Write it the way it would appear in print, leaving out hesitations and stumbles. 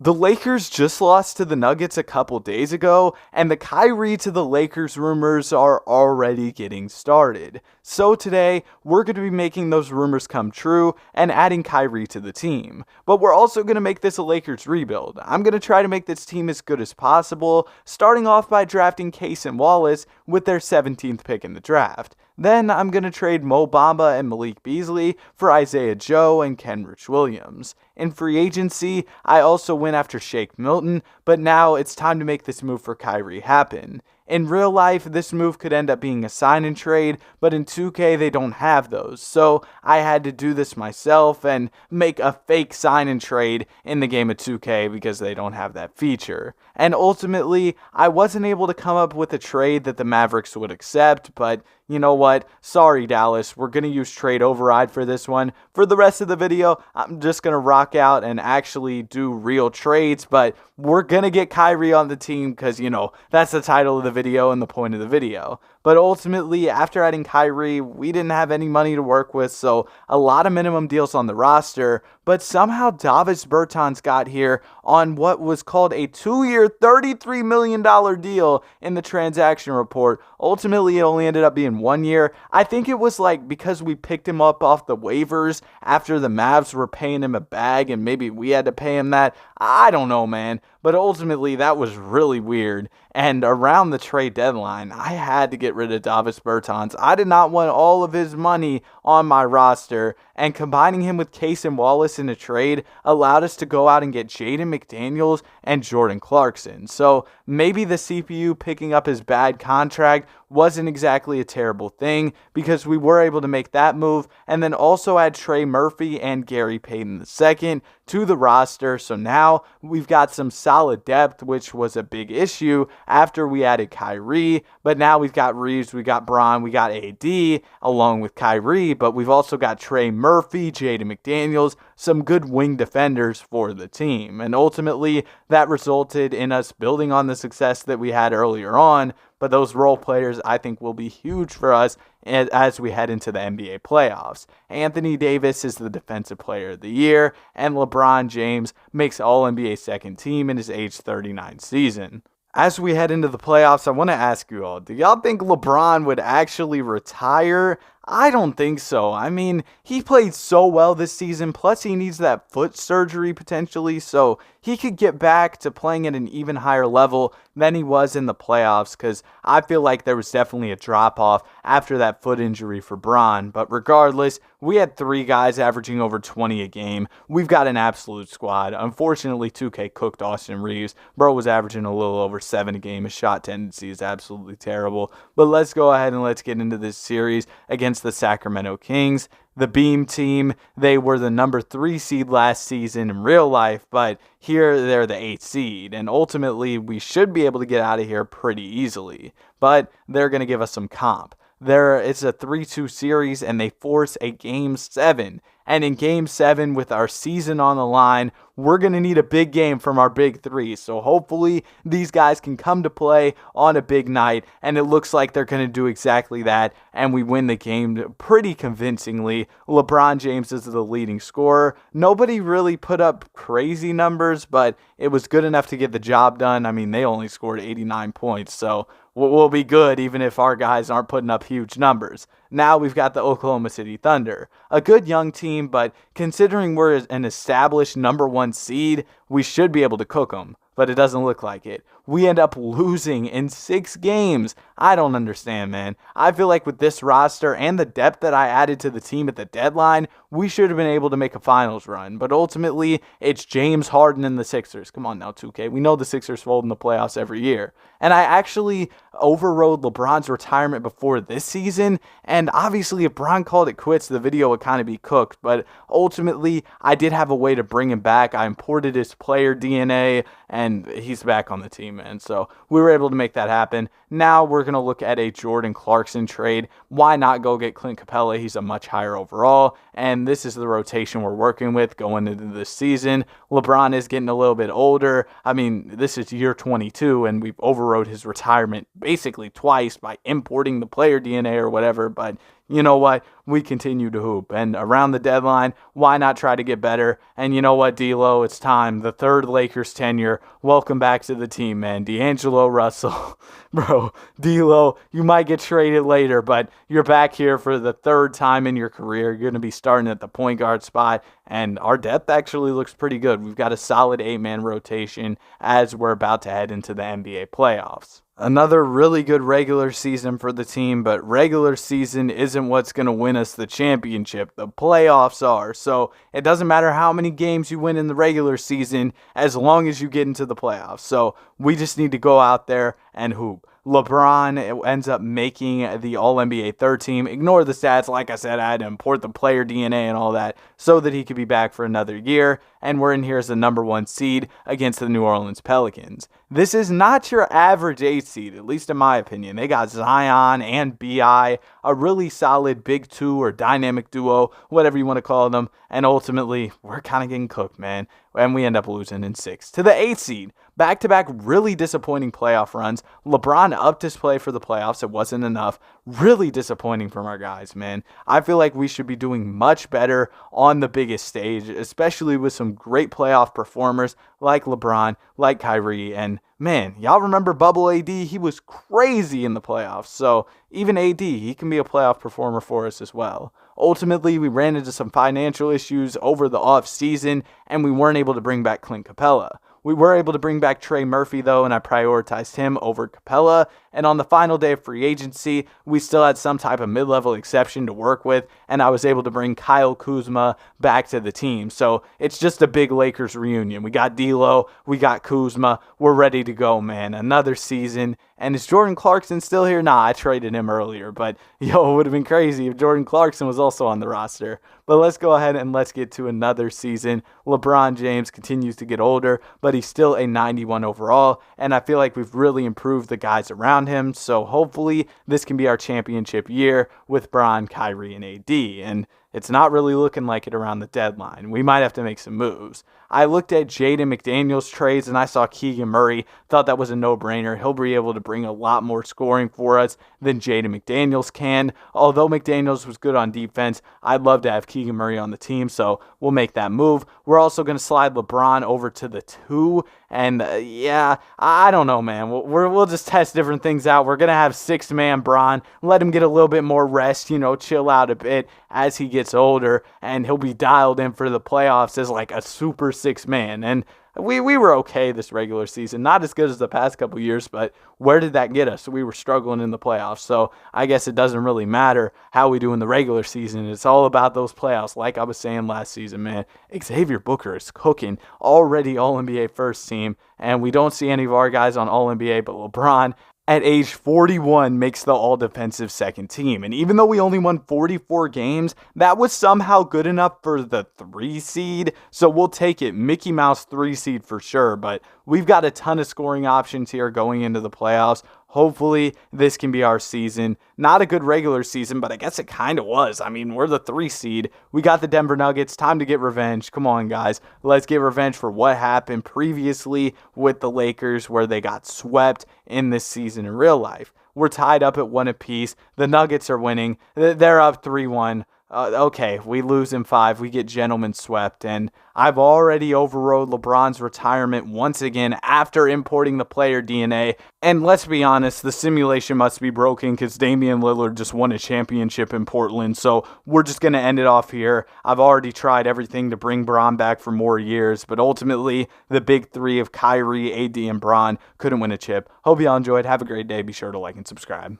The Lakers just lost to the Nuggets a couple days ago, and the Kyrie to the Lakers rumors are already getting started. So today, we're going to be making those rumors come true and adding Kyrie to the team. But we're also going to make this a Lakers rebuild. I'm going to try to make this team as good as possible, starting off by drafting Case and Wallace with their 17th pick in the draft. Then I'm going to trade Mo Bamba and Malik Beasley for Isaiah Joe and Kenrich Williams. In free agency, I also went after Shake Milton, but now it's time to make this move for Kyrie happen. In real life, this move could end up being a sign and trade, but in 2K they don't have those. So I had to do this myself and make a fake sign and trade in the game of 2K because they don't have that feature. And ultimately, I wasn't able to come up with a trade that the Mavericks would accept, but you know what? Sorry, Dallas. We're going to use trade override for this one. For the rest of the video, I'm just going to rock out and actually do real trades, but we're going to get Kyrie on the team because, that's the title of the video and the point of the video. But ultimately, after adding Kyrie, we didn't have any money to work with, so a lot of minimum deals on the roster. But somehow Davis Bertans got here on what was called a 2-year, $33 million deal in the transaction report. Ultimately, it only ended up being 1 year. I think it was because we picked him up off the waivers after the Mavs were paying him a bag and maybe we had to pay him that. I don't know, man. But ultimately, that was really weird. And around the trade deadline, I had to get rid of Davis Bertans. I did not want all of his money on my roster. And combining him with Case and Wallace in a trade allowed us to go out and get Jaden McDaniels and Jordan Clarkson. So maybe the CPU picking up his bad contract wasn't exactly a terrible thing because we were able to make that move and then also add Trey Murphy and Gary Payton II to the roster. So now we've got some solid depth, which was a big issue after we added Kyrie. But now we've got Reeves, we got Braun, we got AD along with Kyrie, but we've also got Trey Murphy, Jaden McDaniels, some good wing defenders for the team. And ultimately, that resulted in us building on the success that we had earlier on. But those role players, I think, will be huge for us as we head into the NBA playoffs. Anthony Davis is the Defensive Player of the Year, and LeBron James makes All-NBA second team in his age 39 season. As we head into the playoffs, I want to ask you all, do y'all think LeBron would actually retire? I don't think so. I mean, he played so well this season, plus he needs that foot surgery potentially, so he could get back to playing at an even higher level than he was in the playoffs, because I feel like there was definitely a drop-off after that foot injury for Bron. But regardless, we had 3 guys averaging over 20 a game. We've got an absolute squad. Unfortunately, 2K cooked Austin Reeves. Bro was averaging a little over 7 a game. His shot tendency is absolutely terrible. But let's go ahead and let's get into this series against the Sacramento Kings. The Beam team, they were the number 3 seed last season in real life, but here they're the 8th seed, and ultimately we should be able to get out of here pretty easily. But they're going to give us some comp. It's a 3-2 series, and they force a Game 7. And in Game 7, with our season on the line, we're going to need a big game from our big 3. So hopefully these guys can come to play on a big night, and it looks like they're going to do exactly that, and we win the game pretty convincingly. LeBron James is the leading scorer. Nobody really put up crazy numbers, but it was good enough to get the job done. I mean, they only scored 89 points, so we'll be good even if our guys aren't putting up huge numbers. Now we've got the Oklahoma City Thunder, a good young team, but considering we're an established number 1 seed, we should be able to cook them. But it doesn't look like it. We end up losing in 6 games. I don't understand, man. I feel like with this roster and the depth that I added to the team at the deadline, we should have been able to make a finals run. But ultimately, it's James Harden and the Sixers. Come on now, 2K. We know the Sixers fold in the playoffs every year. And I actually overrode LeBron's retirement before this season. And obviously, if Bron called it quits, the video would kind of be cooked. But ultimately, I did have a way to bring him back. I imported his player DNA, and he's back on the team, man. So we were able to make that happen. Now we're going to look at a Jordan Clarkson trade. Why not go get Clint Capella? He's a much higher overall, and this is the rotation we're working with going into this season. LeBron is getting a little bit older. I mean, this is year 22, and we've overrode his retirement basically twice by importing the player DNA or whatever, but you know what? we continue to hoop. And around the deadline, why not try to get better? And you know what, D'Lo, it's time. The third Lakers tenure. Welcome back to the team, man. D'Angelo Russell. Bro, D'Lo, you might get traded later, but you're back here for the third time in your career. You're going to be starting at the point guard spot, and our depth actually looks pretty good. We've got a solid 8-man rotation as we're about to head into the NBA playoffs. Another really good regular season for the team, but regular season isn't what's going to win us the championship. The playoffs are. So it doesn't matter how many games you win in the regular season as long as you get into the playoffs. So we just need to go out there and hoop. LeBron ends up making the All-NBA third team. Ignore the stats. Like I said, I had to import the player DNA and all that so that he could be back for another year. And we're in here as the number 1 seed against the New Orleans Pelicans. This is not your average 8 seed, at least in my opinion. They got Zion and B.I., a really solid big 2 or dynamic duo, whatever you want to call them. And ultimately, we're kind of getting cooked, man. And we end up losing in 6 to the 8 seed. Back-to-back really disappointing playoff runs. LeBron upped his play for the playoffs. It wasn't enough. Really disappointing from our guys, man. I feel like we should be doing much better on the biggest stage, especially with some great playoff performers like LeBron, like Kyrie, and man, y'all remember Bubble AD? He was crazy in the playoffs. So even AD, he can be a playoff performer for us as well. Ultimately, we ran into some financial issues over the offseason, and we weren't able to bring back Clint Capella. We were able to bring back Trey Murphy, though, and I prioritized him over Capella. And on the final day of free agency, we still had some type of mid-level exception to work with, and I was able to bring Kyle Kuzma back to the team. So it's just a big Lakers reunion. We got D'Lo, we got Kuzma. We're ready to go, man. Another season. And is Jordan Clarkson still here? Nah, I traded him earlier, but it would have been crazy if Jordan Clarkson was also on the roster. But let's go ahead and let's get to another season. LeBron James continues to get older, but he's still a 91 overall, and I feel like we've really improved the guys around him, so hopefully this can be our championship year with Bron, Kyrie, and AD, and it's not really looking like it around the deadline. We might have to make some moves. I looked at Jaden McDaniels' trades and I saw Keegan Murray. Thought that was a no-brainer. He'll be able to bring a lot more scoring for us than Jaden McDaniels can. Although McDaniels was good on defense, I'd love to have Keegan Murray on the team, so we'll make that move. We're also going to slide LeBron over to the 2. And I don't know, man. We'll just test different things out. We're going to have 6-man Bron. Let him get a little bit more rest, chill out a bit as he gets older. And he'll be dialed in for the playoffs as like a super 6-man. And we were okay this regular season. Not as good as the past couple years, but where did that get us? We were struggling in the playoffs. So I guess it doesn't really matter how we do in the regular season. It's all about those playoffs. Like I was saying last season, man, Xavier Booker is cooking. Already All-NBA first team. And we don't see any of our guys on All-NBA, but LeBron at age 41 makes the all-defensive second team. And even though we only won 44 games, that was somehow good enough for the 3 seed. So we'll take it. Mickey Mouse 3 seed for sure. But we've got a ton of scoring options here going into the playoffs. Hopefully, this can be our season. Not a good regular season, but I guess it kind of was. I mean, we're the 3 seed. We got the Denver Nuggets. Time to get revenge. Come on, guys. Let's get revenge for what happened previously with the Lakers, where they got swept in this season in real life. We're tied up at 1 apiece. The Nuggets are winning. They're up 3-1. Okay, we lose in 5. We get gentlemen swept, and I've already overrode LeBron's retirement once again after importing the player DNA. And let's be honest, the simulation must be broken because Damian Lillard just won a championship in Portland, so we're just going to end it off here. I've already tried everything to bring Bron back for more years, but ultimately, the big 3 of Kyrie, AD, and Bron couldn't win a chip. Hope y'all enjoyed. Have a great day. Be sure to like and subscribe.